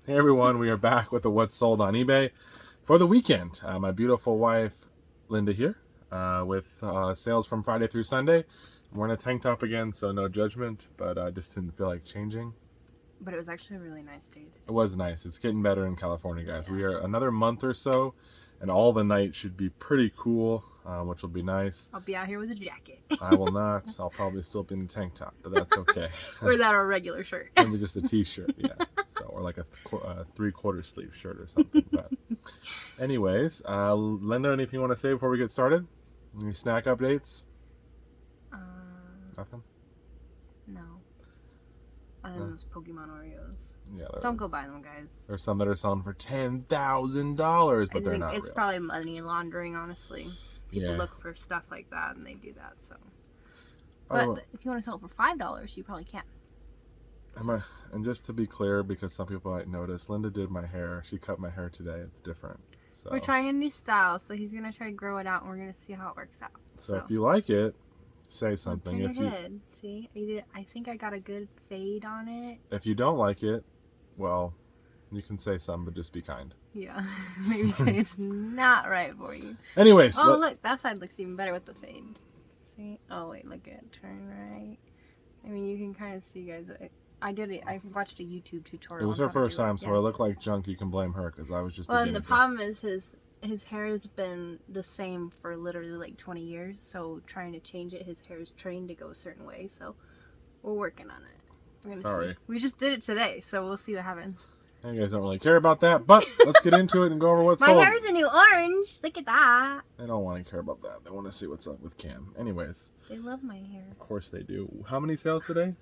Hey everyone, we are back with the What's Sold on eBay for the weekend. My beautiful wife, Linda here, with sales from Friday through Sunday. We're in a tank top again, so no judgment, but I just didn't feel like changing. But it was actually a really nice day. It was nice. It's getting better in California, guys. Yeah. We are another month or so, and all the nights should be pretty cool, which will be nice. I'll be out here with a jacket. I will not. I'll probably still be in a tank top, but that's okay. Or that or a regular shirt. Maybe just a t-shirt, yeah. So, or like a 3/4 sleeve shirt or something. But anyways, Linda, anything you want to say before we get started? Any snack updates? Nothing? No. Other than those Pokemon Oreos. Yeah. Don't go buy them, guys. There's some that are selling for $10,000, but they're not It's real. probably money laundering, honestly. People Yeah. look for stuff like that and they do that, so. But if you want to sell it for $5, you probably can. And just to be clear, because some people might notice, Linda did my hair. She cut my hair today. It's different. So we're trying a new style, so he's gonna try to grow it out, and we're gonna see how it works out. So if you like it, say something. If you did, see, I think I got a good fade on it. If you don't like it, well, you can say something, but just be kind. Yeah, maybe say it's not right for you. Anyways, oh look, that side looks even better with the fade. See? Oh wait, look at turn right. I mean, you can kind of see, guys. I did it. I watched a YouTube tutorial. It was her first time, so I look like junk. You can blame her because I was just. Well, and the problem is his hair has been the same for literally like 20 years. So trying to change it, his hair is trained to go a certain way. So we're working on it. We're gonna Sorry. See. We just did it today, so we'll see what happens. You guys don't really care about that, but let's get into it and go over what's My sold. hair's a new orange. Look at that. They don't want to care about that. They want to see what's up with Cam. Anyways. They love my hair. Of course they do. How many sales today?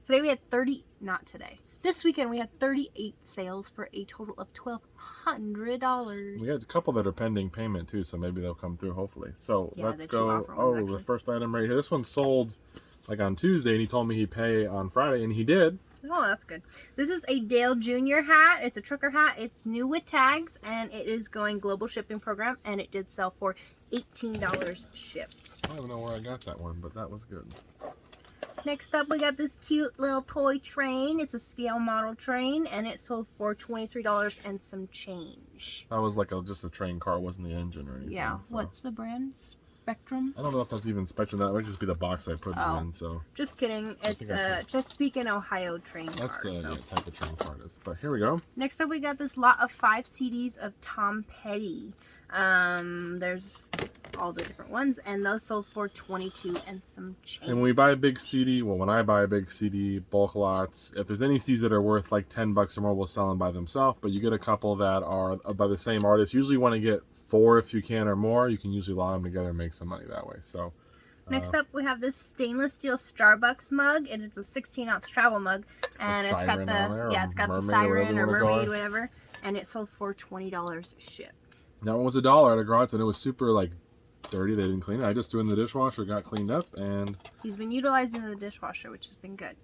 Today we had 30, not today. This weekend we had 38 sales for a total of $1,200. We had a couple that are pending payment too, so maybe they'll come through hopefully. So yeah, let's go. Oh, the first item right here. This one sold like on Tuesday, and he told me he'd pay on Friday, and he did. Oh, that's good. This is a Dale Jr. hat. It's a trucker hat. It's new with tags, and it is going global shipping program, and it did sell for $18 shipped. I don't know where I got that one, but that was good. Next up, we got this cute little toy train. It's a scale model train, and it sold for $23 and some change. That was like just a train car, wasn't the engine or anything. Yeah. So. What's the brand? Spectrum? I don't know if that's even Spectrum. That might just be the box I put it in. So. Just kidding. It's a Chesapeake and Ohio train car. That's the type of train car it is. But here we go. Next up, we got this lot of 5 CDs of Tom Petty. There's all the different ones, and those sold for $22 and some change. And when we buy a big CD, well, when I buy a big CD, bulk lots, if there's any CDs that are worth like $10 or more, we'll sell them by themselves. But you get a couple that are by the same artist. Usually want to get 4 if you can or more. You can usually log them together and make some money that way. So next up, we have this stainless steel Starbucks mug. It is a 16-ounce travel mug, and it's got the siren or mermaid, whatever. And it sold for $20 shipped. That one was $1 at a garage, and it was super like dirty. They didn't clean it. I just threw it in the dishwasher, got cleaned up, and he's been utilizing the dishwasher, which has been good.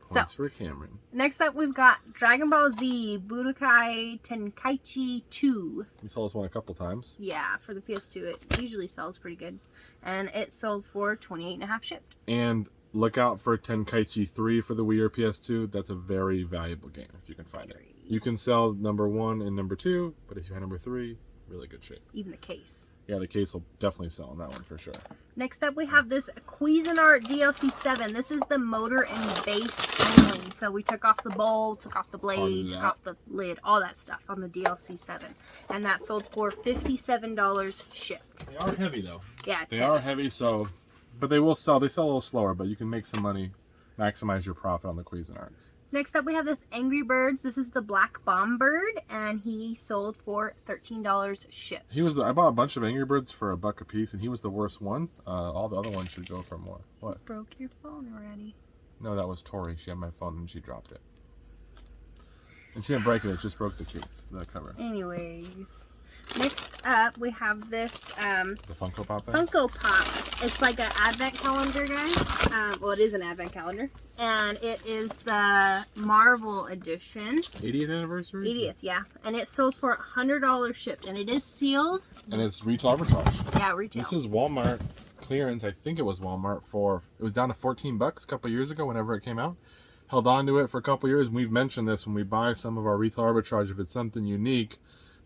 Points for Cameron. Next up, we've got Dragon Ball Z Budokai Tenkaichi 2. You sold us one a couple times. Yeah, for the PS2, it usually sells pretty good, and it sold for $28.50 shipped. And look out for Tenkaichi 3 for the Wii or PS2. That's a very valuable game if you can find it. You can sell number 1 and number 2, but if you have number 3, really good shape. Even the case. Yeah, the case will definitely sell on that one for sure. Next up, we have this Cuisinart DLC 7. This is the motor and base only. So we took off the bowl, took off the blade, took off the lid, all that stuff on the DLC 7. And that sold for $57 shipped. They are heavy though. Yeah, they are heavy, so... But they will sell. They sell a little slower, but you can make some money, maximize your profit on the Cuisinarts. Next up, we have this Angry Birds. This is the Black Bomb Bird, and he sold for $13 shipped. I bought a bunch of Angry Birds for $1 a piece, and he was the worst one. All the other ones should go for more. What? You broke your phone already. No, that was Tori. She had my phone, and she dropped it. And she didn't break it. It just broke the case, the cover. Anyways. Next up, we have this the Funko Pop thing? Funko Pop. It's like an advent calendar, guys. Well, it is an advent calendar. And it is the Marvel edition. 80th anniversary? 80th, yeah. And it sold for $100 shipped. And it is sealed. And it's retail arbitrage. Yeah, retail. This is Walmart clearance. I think it was Walmart for... It was down to $14 a couple years ago whenever it came out. held on to it for a couple years. And we've mentioned this when we buy some of our retail arbitrage. If it's something unique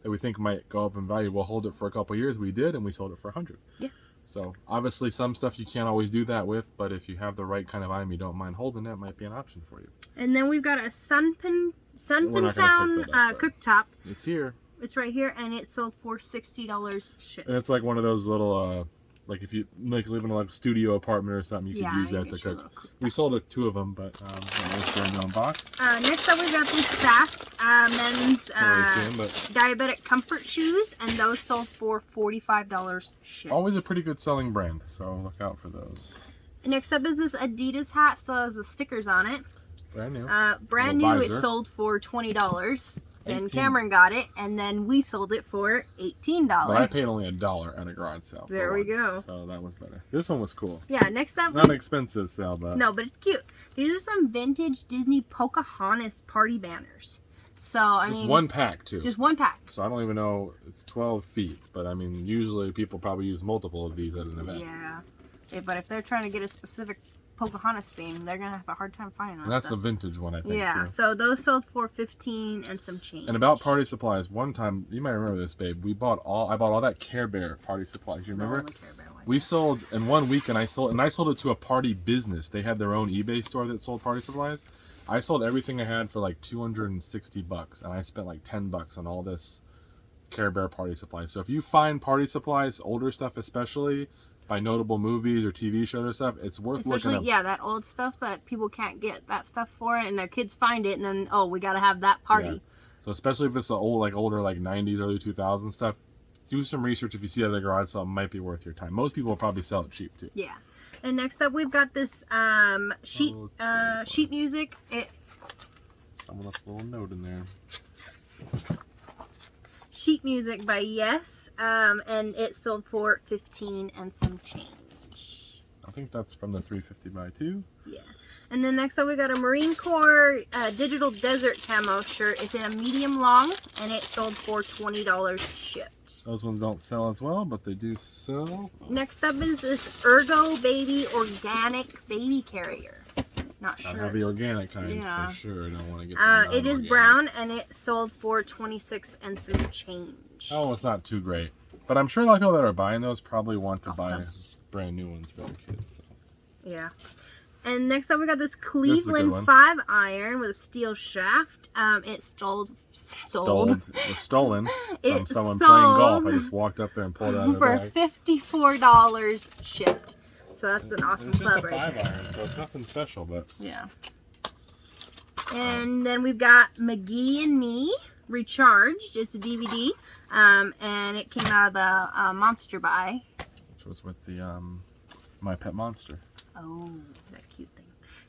that we think might go up in value, we'll hold it for a couple years. We did, and we sold it for 100. Yeah. So obviously some stuff you can't always do that with, but if you have the right kind of item you don't mind holding, it might be an option for you. And then we've got a Sunpin We're not gonna pick that Town up, cooktop. It's here. It's right here, and it sold for $60 shipped. And it's like one of those little, like if you like live in a like studio apartment or something, you could use that to cook. We sold 2 of them, but there's their own box. Next up, we've got these SAS men's diabetic comfort shoes, and those sold for $45 shipped. Always a pretty good selling brand, so look out for those. Next up is this Adidas hat, still has the stickers on it. Brand new. Brand new, it sold for $20. Then Cameron got it, and then we sold it for $18. But I paid only $1 at a garage sale. There we go. So that was better. This one was cool. Yeah, next up. Not an expensive sale, but. No, but it's cute. These are some vintage Disney Pocahontas party banners. So, I mean. Just one pack, too. Just one pack. So I don't even know. It's 12 feet, but I mean, usually people probably use multiple of these at an event. Yeah. But if they're trying to get a specific Pocahontas theme, they're gonna have a hard time finding that. And that's stuff. a vintage one, I think. Yeah, too. so those sold for $15 and some change. And about party supplies, one time you might remember this, babe. I bought all that Care Bear party supplies. You remember? We sold in 1 week, and I sold it to a party business. They had their own eBay store that sold party supplies. I sold everything I had for like $260, and I spent like $10 on all this Care Bear party supplies. So if you find party supplies, older stuff especially, by notable movies or TV shows or stuff, it's worth looking at. Yeah, that old stuff that people can't get that stuff for, and their kids find it, and then, oh, we got to have that party. Yeah. So especially if it's the older, like 90s, early 2000s stuff, do some research. If you see it at the garage sale, it might be worth your time. Most people will probably sell it cheap, too. Yeah. And next up, we've got this sheet music. Someone left a little note in there. Sheet music by Yes, and it sold for $15 and some change. I think that's from the 350 by 2. Yeah. And then next up we got a Marine Corps digital desert camo shirt. It's in a medium long, and it sold for $20 shipped. Those ones don't sell as well, but they do sell. Next up is this Ergo Baby organic baby carrier. Not sure. Not heavy organic kind, yeah. For sure. I don't want to get it is brown, and it sold for $26 and some change. Oh, it's not too great. But I'm sure a lot of people that are buying those probably want to buy brand new ones for their kids. So. Yeah. And next up we got this Cleveland 5-iron with a steel shaft. It was stolen from someone playing golf. I just walked up there and pulled it out of their bag. For $54 shipped. So that's an awesome club right there. It's just a 5-iron, so it's nothing special, but yeah. And then we've got McGee and Me Recharged. It's a DVD, and it came out of the Monster Buy, which was with the My Pet Monster. Oh, that cute thing.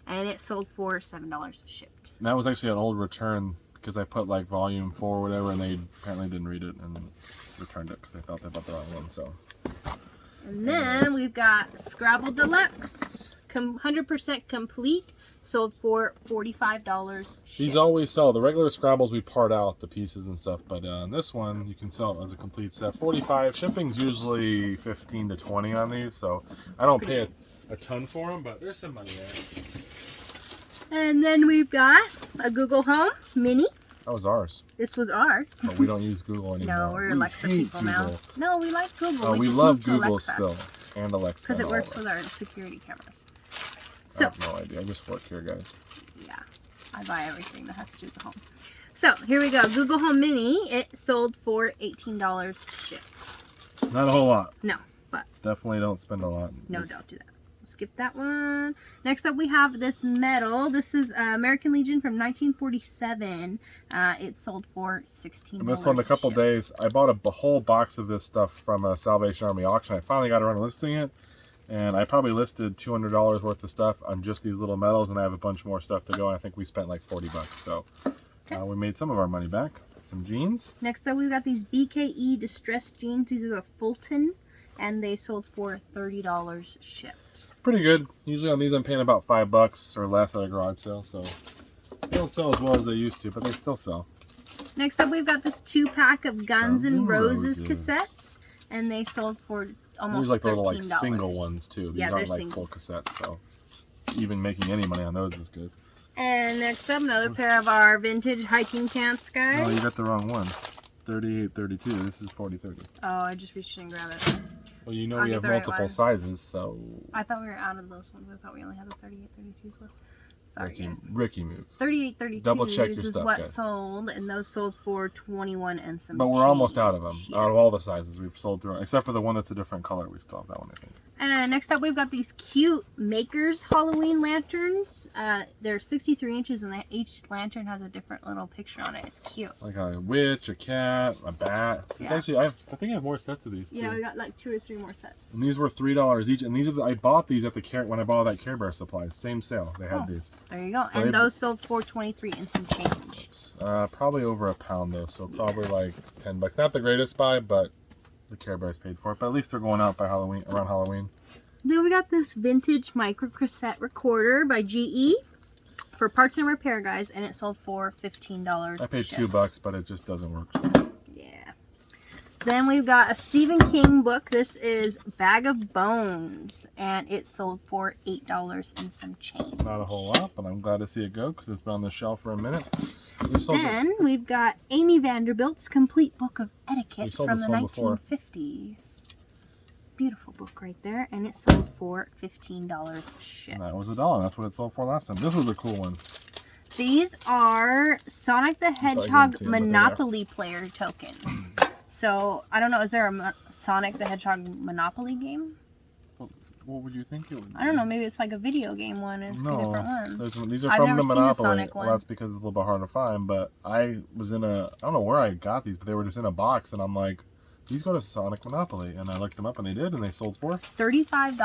And it sold for $7 shipped. And that was actually an old return because I put like volume 4 or whatever, and they apparently didn't read it and returned it because they thought they bought the wrong one. So. And then we've got Scrabble Deluxe, 100% complete, sold for $45 shipped. These always sell. The regular Scrabbles we part out the pieces and stuff, but this one you can sell it as a complete set. $45. Shipping's usually $15 to $20 on these, so I don't pay a ton for them, but there's some money there. And then we've got a Google Home Mini. That was ours. This was ours. But we don't use Google anymore. No, we're Alexa people now. No, we like Google. Oh, we love Google still. And Alexa. Because it works with our security cameras. So, I have no idea. I just work here, guys. Yeah. I buy everything that has to do with the home. So, here we go. Google Home Mini. It sold for $18 shipped. Not a whole lot. No, but. Definitely don't spend a lot. No, don't do that. Skip that one. Next up we have this medal. This is American Legion from 1947. It sold for $16. And this one, a couple days, I bought a whole box of this stuff from a Salvation Army auction. I finally got around to listing it, and I probably listed $200 worth of stuff on just these little medals, and I have a bunch more stuff to go. I think we spent like $40, so we made some of our money back. Some jeans. Next up we've got these BKE distressed jeans. These are a Fulton, and they sold for $30 shipped. Pretty good. Usually on these I'm paying about $5 or less at a garage sale, so they don't sell as well as they used to, but they still sell. Next up we've got this 2-pack of Guns N' Roses cassettes, and they sold for almost $13. These are like the little like single ones too. These yeah, aren't they're like full cassettes, so even making any money on those is good. And next up, another pair of our vintage hiking pants, guys. No, you got the wrong one. 38-32. This is 40-30. Oh, I just reached in and grabbed it. Well, you know I'll we get have the right multiple one. sizes, so. I thought we were out of those ones. I thought we only had the 38-32s left. Sorry, guys. Rookie move. 38-32 Double check your is stuff, what guys. sold, and those sold for 21 and some But we're almost out of them. change. Out of all the sizes we've sold through, except for the one that's a different color. We still have that one, I think. And next up, we've got these cute Makers Halloween lanterns. They're 63 inches, and each lantern has a different little picture on it. It's cute. Like a witch, a cat, a bat. Yeah. Actually, I think I have more sets of these too. Yeah, we got like 2 or 3 more sets. And these were $3 each. And these are I bought these at the when I bought all that Care Bear supplies. Same sale. They had these. There you go. So And those sold for 23 and some change. Probably over £1 though. So probably like $10. Not the greatest buy, but the Care Bears paid for it. But at least they're going out by Halloween, around Halloween. Then we got this vintage micro cassette recorder by GE for parts and repair, guys, and it sold for $15. I paid shipped. $2, but it just doesn't work. So. Yeah. Then we've got a Stephen King book. This is Bag of Bones, and it sold for $8 and some change. Not a whole lot, but I'm glad to see it go because it's been on the shelf for a minute. Then we've got Amy Vanderbilt's Complete Book of Etiquette sold from this the one before. 1950s. Beautiful book right there, and it sold for $15 shipped. And that was $1. That's what it sold for last time. This was a cool one. These are Sonic the Hedgehog Monopoly player tokens. So, I don't know, is there a Sonic the Hedgehog Monopoly game? What would you think it would be? I don't know, maybe it's like a video game one. It's a different one. These are I've from never the seen Monopoly. the Sonic Well, one. that's because it's a little bit hard to find, but I was in I don't know where I got these, but they were just in a box, and I'm like, these go to Sonic Monopoly, and I looked them up, and they did, and they sold for $35,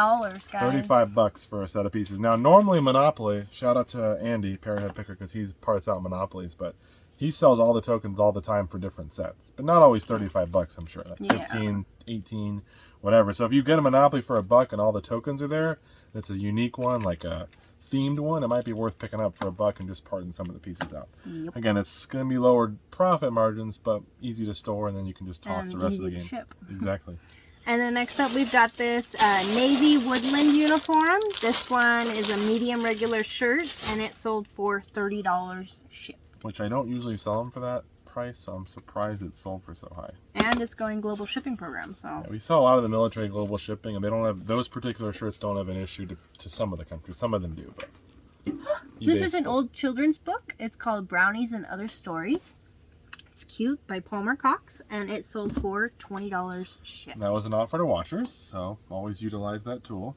guys. $35 for a set of pieces. Now, normally Monopoly, shout out to Andy, Parrothead Picker, because he parts out Monopolies, but he sells all the tokens all the time for different sets, but not always $35, I'm sure. Like 15, 18, whatever. So if you get a Monopoly for $1 and all the tokens are there, and it's a unique one, like a themed one, it might be worth picking up for $1 and just parting some of the pieces out. Yep. Again, it's going to be lowered profit margins, but easy to store, and then you can just toss And the rest of easy the to game. ship. Exactly. And then next up, we've got this Navy Woodland uniform. This one is a medium regular shirt, and it sold for $30 shipped. Which I don't usually sell them for that price, so I'm surprised it sold for so high. And it's going global shipping program, so. Yeah, we sell a lot of the military global shipping, and they don't have those particular shirts don't have an issue to some of the countries. Some of them do, but This is an old children's book. It's called Brownies and Other Stories. It's cute by Palmer Cox, and it sold for $20 shipped. That was an offer to washers, so always utilize that tool.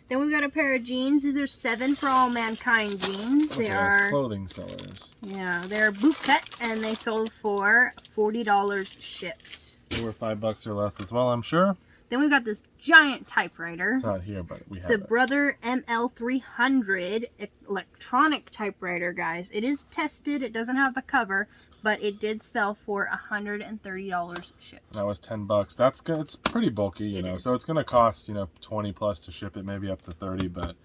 Then we've got a pair of jeans. These are 7 for All Mankind jeans. Okay, They that's are clothing sellers. Yeah, they're boot cut, and they sold for $40 shipped. They were $5 or less as well, I'm sure. Then we've got this giant typewriter. It's not here, but we It's have a it. Brother ML300 electronic typewriter, guys. It is tested. It doesn't have the cover, but it did sell for $130 shipped. That was $10. That's good. It's pretty bulky, you know. So it's going to cost, 20 plus to ship it, maybe up to 30. But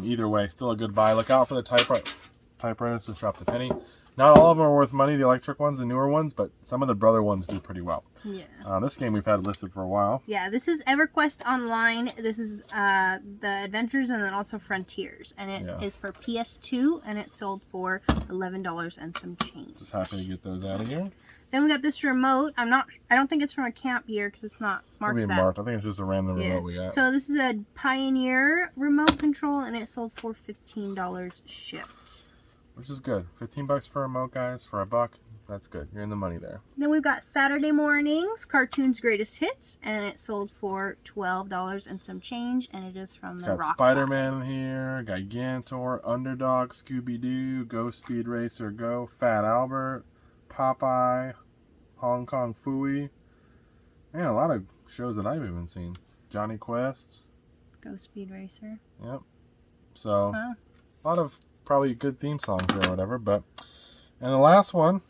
either way, still a good buy. Look out for the typewriters to shop the penny. Not all of them are worth money, the electric ones, the newer ones, but some of the Brother ones do pretty well. Yeah. This game we've had listed for a while. Yeah, this is EverQuest Online. This is the Adventures and then also Frontiers. And it is for PS2, and it sold for $11 and some change. Just happy to get those out of here. Then we got this remote. I don't think it's from a camp here because it's not marked Maybe that. marked. I think it's just a random remote we got. So this is a Pioneer remote control, and it sold for $15 shipped. Which is good. $15 for a remote, guys. For $1, that's good. You're in the money there. Then we've got Saturday Mornings Cartoons Greatest Hits, and it sold for $12 and some change, and it is from It's the got Rock Spider-Man in here, Gigantor, Underdog, Scooby-Doo, Go Speed Racer Go, Fat Albert, Popeye, Hong Kong Phooey. Man, a lot of shows that I've even seen. Johnny Quest. Go Speed Racer. Yep. So, a lot of probably good theme songs or whatever, but... And the last one...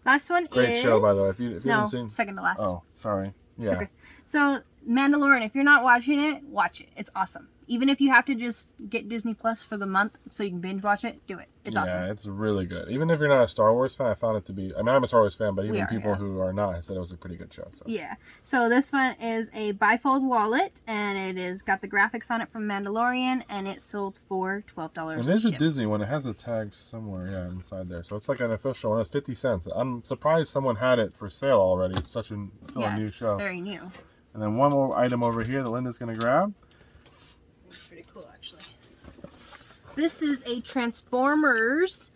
Last one Great show, by the way. If you no, haven't seen... second to last. Oh, sorry. Yeah. It's okay. So Mandalorian, if you're not watching it, watch it. It's awesome. Even if you have to just get Disney Plus for the month so you can binge watch it, do it. It's awesome. Yeah, it's really good. Even if you're not a Star Wars fan, I found it to be... I mean, I'm a Star Wars fan, but even people who are not said it was a pretty good show. So. Yeah. So this one is a bifold wallet, and it is got the graphics on it from Mandalorian, and it sold for $12. And there's a Disney one. It has a tag somewhere, inside there. So it's like an official one. It's 50 cents. I'm surprised someone had it for sale already. It's still a new show. It's very new. And then one more item over here that Linda's going to grab. It's pretty cool, actually. This is a Transformers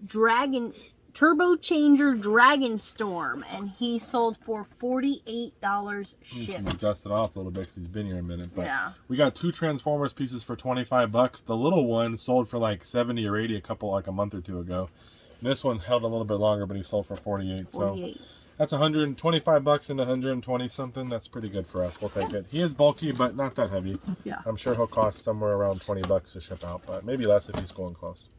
Turbo Changer Dragonstorm, and he sold for $48 shipped. He's dusted off a little bit because he's been here a minute. But yeah. We got 2 Transformers pieces for $25. The little one sold for like 70 or 80 a month or two ago. And this one held a little bit longer, but he sold for 48. So that's $125 and 120 something. That's pretty good for us. We'll take it. He is bulky, but not that heavy. Yeah. I'm sure he'll cost somewhere around $20 to ship out, but maybe less if he's going close.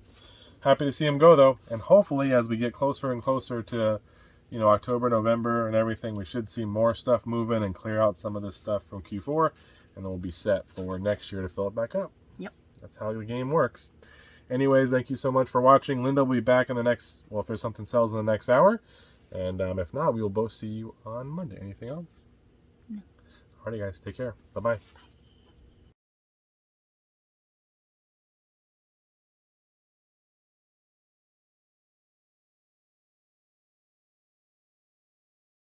Happy to see him go though, and hopefully as we get closer and closer to, October, November, and everything, we should see more stuff moving and clear out some of this stuff from Q4, and then we'll be set for next year to fill it back up. Yep. That's how the game works. Anyways, thank you so much for watching. Linda will be back in the next, well, if there's something sells in the next hour. And if not, we will both see you on Monday. Anything else? No. Alrighty, guys. Take care. Bye-bye.